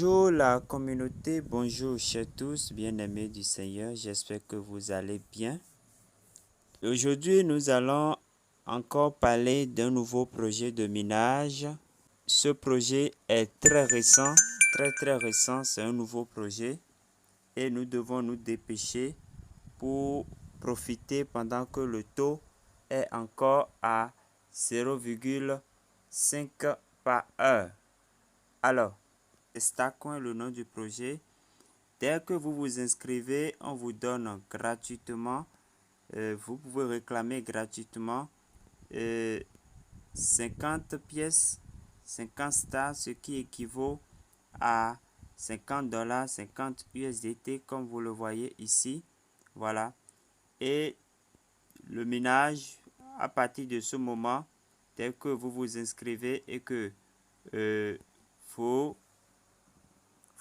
Bonjour la communauté, bonjour chers tous, bien-aimés du Seigneur, j'espère que vous allez bien. Aujourd'hui, nous allons encore parler d'un nouveau projet de minage. Ce projet est très récent, très récent, c'est un nouveau projet et nous devons nous dépêcher pour profiter pendant que le taux est encore à 0,5 par heure. Alors, Stackcoin est le nom du projet. Dès que vous vous inscrivez, on vous donne gratuitement, vous pouvez réclamer gratuitement 50 pièces, 50 stars, ce qui équivaut à 50 $, 50 USDT, comme vous le voyez ici. Voilà. Et le minage, à partir de ce moment, dès que vous vous inscrivez et que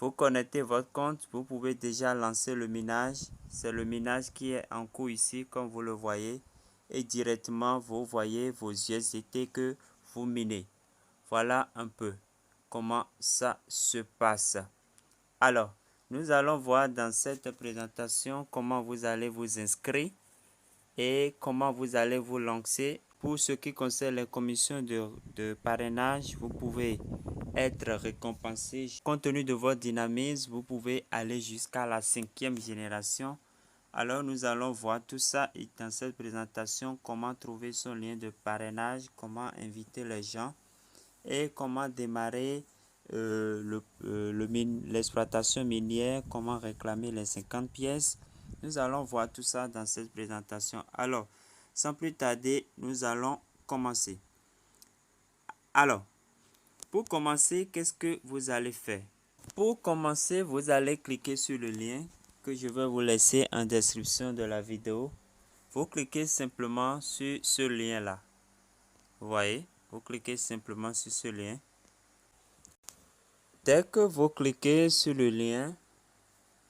vous connectez votre compte, vous pouvez déjà lancer le minage. C'est le minage qui est en cours ici, comme vous le voyez. Et directement, vous voyez vos USDT que vous minez. Voilà un peu comment ça se passe. Alors, nous allons voir dans cette présentation comment vous allez vous inscrire et comment vous allez vous lancer. Pour ce qui concerne les commissions de parrainage, vous pouvez être récompensé. Compte tenu de votre dynamisme, vous pouvez aller jusqu'à la 5e génération. Alors nous allons voir tout ça dans cette présentation, comment trouver son lien de parrainage, comment inviter les gens et comment démarrer l'exploitation minière, comment réclamer les 50 pièces. Nous allons voir tout ça dans cette présentation. Alors, sans plus tarder, nous allons commencer. Alors, pour commencer, qu'est-ce que vous allez faire? Pour commencer, vous allez cliquer sur le lien que je vais vous laisser en description de la vidéo. Vous cliquez simplement sur ce lien-là. Vous voyez? Vous cliquez simplement sur ce lien. Dès que vous cliquez sur le lien,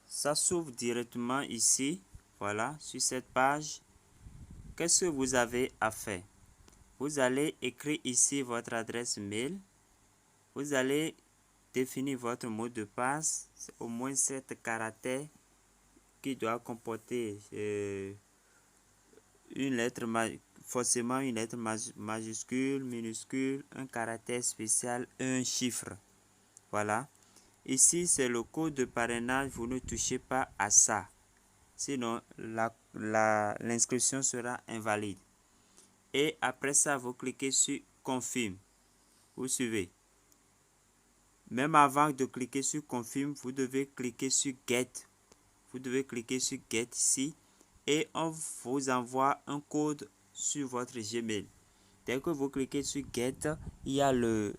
ça s'ouvre directement ici. Voilà, sur cette page. Qu'est-ce que vous avez à faire? Vous allez écrire ici votre adresse mail. Vous allez définir votre mot de passe. C'est au moins 7 caractères qui doit comporter une lettre, forcément une lettre majuscule, minuscule, un caractère spécial et un chiffre. Voilà. Ici, c'est le code de parrainage. Vous ne touchez pas à ça. Sinon, l'inscription sera invalide. Et après ça, vous cliquez sur Confirme. Vous suivez. Même avant de cliquer sur Confirme, vous devez cliquer sur Get. Vous devez cliquer sur Get ici. Et on vous envoie un code sur votre Gmail. Dès que vous cliquez sur Get, il y a le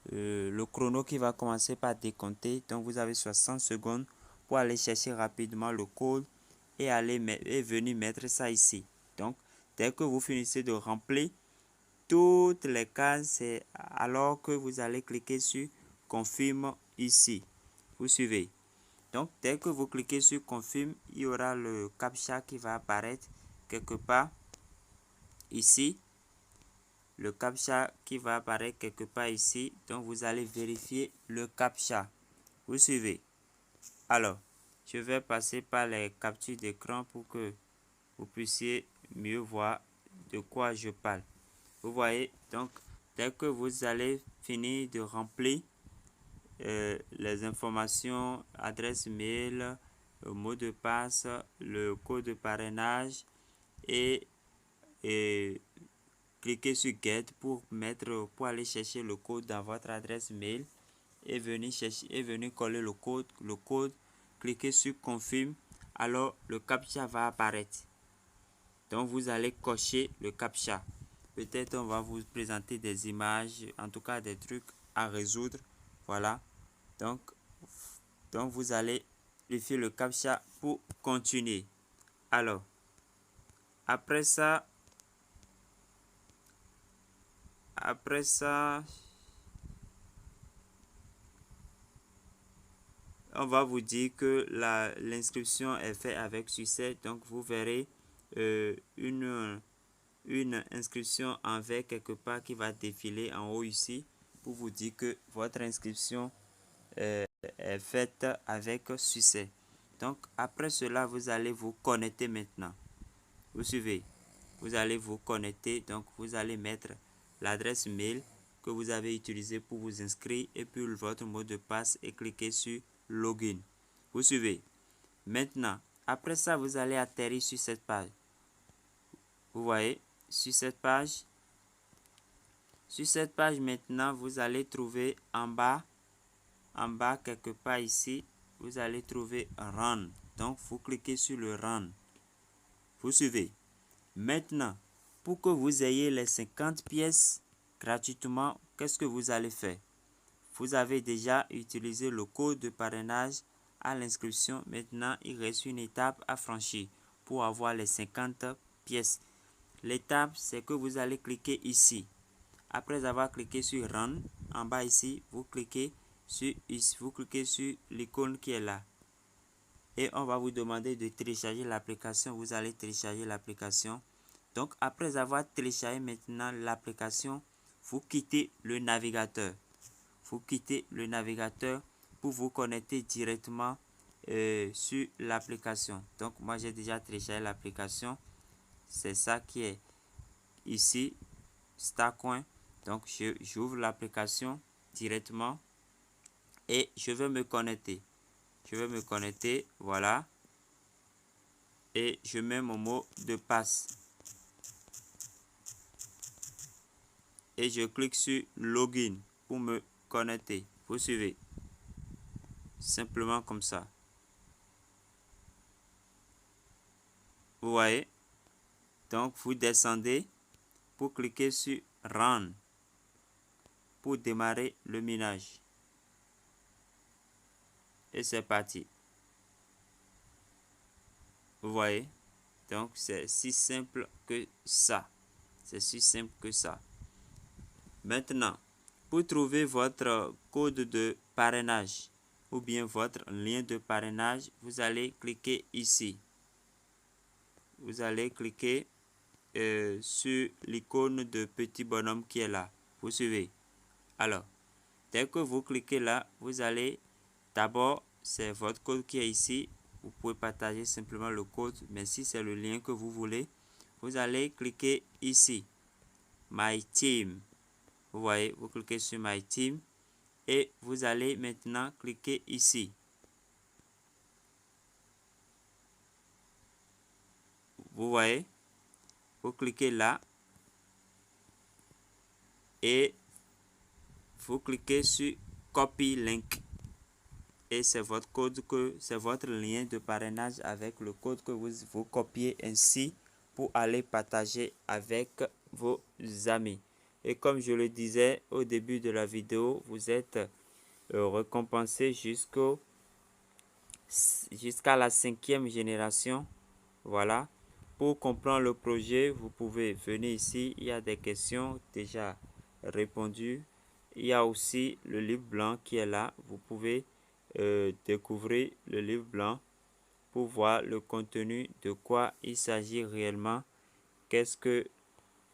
chrono qui va commencer par décompter. Donc, vous avez 60 secondes pour aller chercher rapidement le code et venir mettre ça ici. Donc, dès que vous finissez de remplir toutes les cases, c'est alors que vous allez cliquer sur Confirme ici. Vous suivez. Donc, dès que vous cliquez sur Confirme, il y aura le CAPTCHA qui va apparaître quelque part ici. Le CAPTCHA qui va apparaître quelque part ici. Donc, vous allez vérifier le CAPTCHA. Vous suivez. Alors, je vais passer par les captures d'écran pour que vous puissiez mieux voir de quoi je parle. Vous voyez, donc, dès que vous allez finir de remplir les informations, adresse mail, le mot de passe, le code de parrainage et cliquez sur Get pour aller chercher le code dans votre adresse mail et venir coller le code. Cliquez sur Confirme. Alors le CAPTCHA va apparaître. Donc vous allez cocher le CAPTCHA. Peut-être on va vous présenter des images, en tout cas des trucs à résoudre. Voilà. Donc vous allez vérifier le CAPTCHA pour continuer. Alors, après ça, on va vous dire que l'inscription est faite avec succès. Donc, vous verrez une inscription en vert quelque part qui va défiler en haut ici pour vous dire que votre inscription faite avec succès. Donc après cela, vous allez vous connecter maintenant. Vous suivez? Vous allez vous connecter, donc vous allez mettre l'adresse mail que vous avez utilisée pour vous inscrire et puis votre mot de passe et cliquer sur login. Vous suivez? Maintenant, après ça, vous allez atterrir sur cette page. Vous voyez, sur cette page maintenant, vous allez trouver en bas quelque part ici, vous allez trouver Run. Donc, vous cliquez sur le Run. Vous suivez? Maintenant, pour que vous ayez les 50 pièces gratuitement, qu'est-ce que vous allez faire? Vous avez déjà utilisé le code de parrainage à l'inscription. Maintenant, il reste une étape à franchir pour avoir les 50 pièces. L'étape, c'est que vous allez cliquer ici. Après avoir cliqué sur Run, en bas ici, vous cliquez sur l'icône qui est là. Et on va vous demander de télécharger l'application. Vous allez télécharger l'application. Donc, après avoir téléchargé maintenant l'application, vous quittez le navigateur. Vous quittez le navigateur pour vous connecter directement sur l'application. Donc, moi, j'ai déjà téléchargé l'application. C'est ça qui est ici, StarCoin. Donc, j'ouvre l'application directement et je vais me connecter. Je vais me connecter, voilà. Et je mets mon mot de passe. Et je clique sur Login pour me connecter. Vous suivez? Simplement comme ça. Vous voyez? Donc, vous descendez pour cliquer sur Run pour démarrer le minage. Et c'est parti. Vous voyez? Donc, c'est si simple que ça. C'est si simple que ça. Maintenant, pour trouver votre code de parrainage ou bien votre lien de parrainage, vous allez cliquer ici. Vous allez cliquer sur l'icône de petit bonhomme qui est là. Vous suivez? Alors, dès que vous cliquez là, vous allez d'abord, c'est votre code qui est ici. Vous pouvez partager simplement le code, mais si c'est le lien que vous voulez, vous allez cliquer ici, My Team. Vous voyez, vous cliquez sur My Team et vous allez maintenant cliquer ici. Vous voyez, vous cliquez là et vous cliquez sur Copy Link. Et c'est votre code c'est votre lien de parrainage avec le code que vous copiez ainsi pour aller partager avec vos amis. Et comme je le disais au début de la vidéo, vous êtes récompensé jusqu'à la 5e génération. Voilà. Pour comprendre le projet, vous pouvez venir ici. Il y a des questions déjà répondues. Il y a aussi le livre blanc qui est là. Vous pouvez découvrir le livre blanc pour voir le contenu, de quoi il s'agit réellement, qu'est-ce que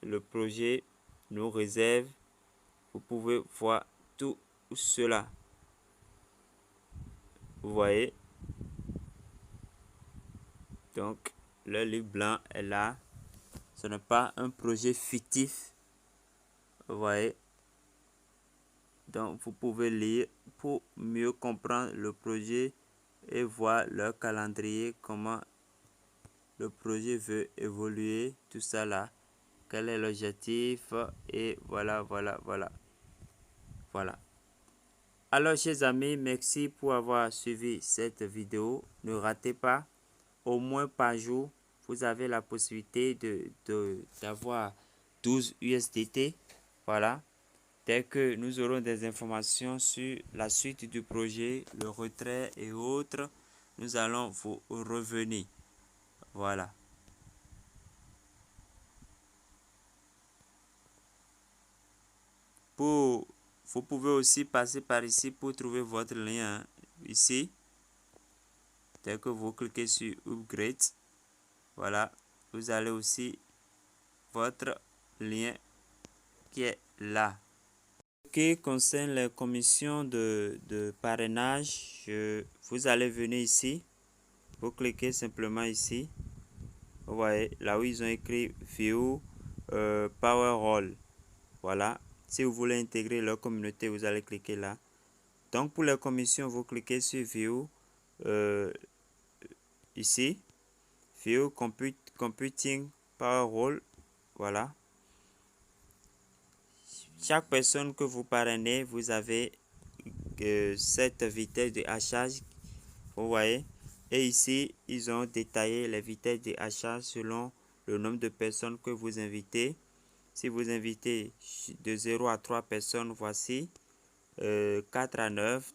le projet nous réserve. Vous pouvez voir tout cela. Vous voyez? Donc, le livre blanc est là. Ce n'est pas un projet fictif. Vous voyez? Donc, vous pouvez lire pour mieux comprendre le projet et voir leur calendrier, comment le projet veut évoluer, tout ça là. Quel est l'objectif? Et voilà. Alors, chers amis, merci pour avoir suivi cette vidéo. Ne ratez pas, au moins par jour, vous avez la possibilité d'avoir 12 USDT. Voilà. Dès que nous aurons des informations sur la suite du projet, le retrait et autres, nous allons vous revenir. Voilà. Vous pouvez aussi passer par ici pour trouver votre lien. Ici, dès que vous cliquez sur Upgrade, voilà, vous allez aussi votre lien qui est là. qui concerne les commissions de parrainage, vous allez venir ici. Vous cliquez simplement ici. Vous voyez, là où ils ont écrit View Power Role. Voilà. Si vous voulez intégrer leur communauté, vous allez cliquer là. Donc, pour les commissions, vous cliquez sur View ici. View Computing Power Role. Voilà. Chaque personne que vous parrainez, vous avez cette vitesse de hachage. Vous voyez. Et ici, ils ont détaillé les vitesses de hachage selon le nombre de personnes que vous invitez. Si vous invitez de 0 à 3 personnes, voici 4 à 9,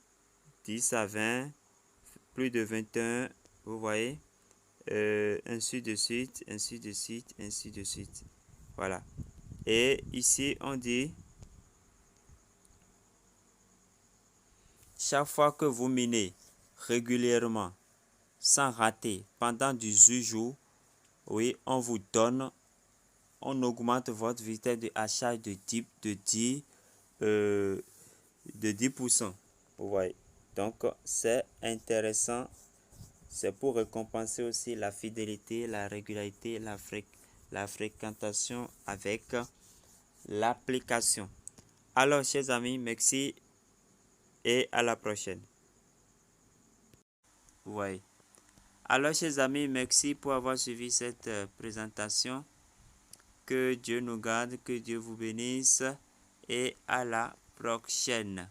10 à 20, plus de 21, vous voyez, ainsi de suite, ainsi de suite, ainsi de suite. Voilà. Et ici, on dit, chaque fois que vous minez régulièrement, sans rater, pendant 18 jours, oui, on vous donne, on augmente votre vitesse de hachage de 10%. Vous voyez. Donc, c'est intéressant. C'est pour récompenser aussi la fidélité, la régularité, la fréquentation avec l'application. Alors, chers amis, merci et à la prochaine. Vous voyez. Alors, chers amis, merci pour avoir suivi cette présentation. Que Dieu nous garde, que Dieu vous bénisse et à la prochaine.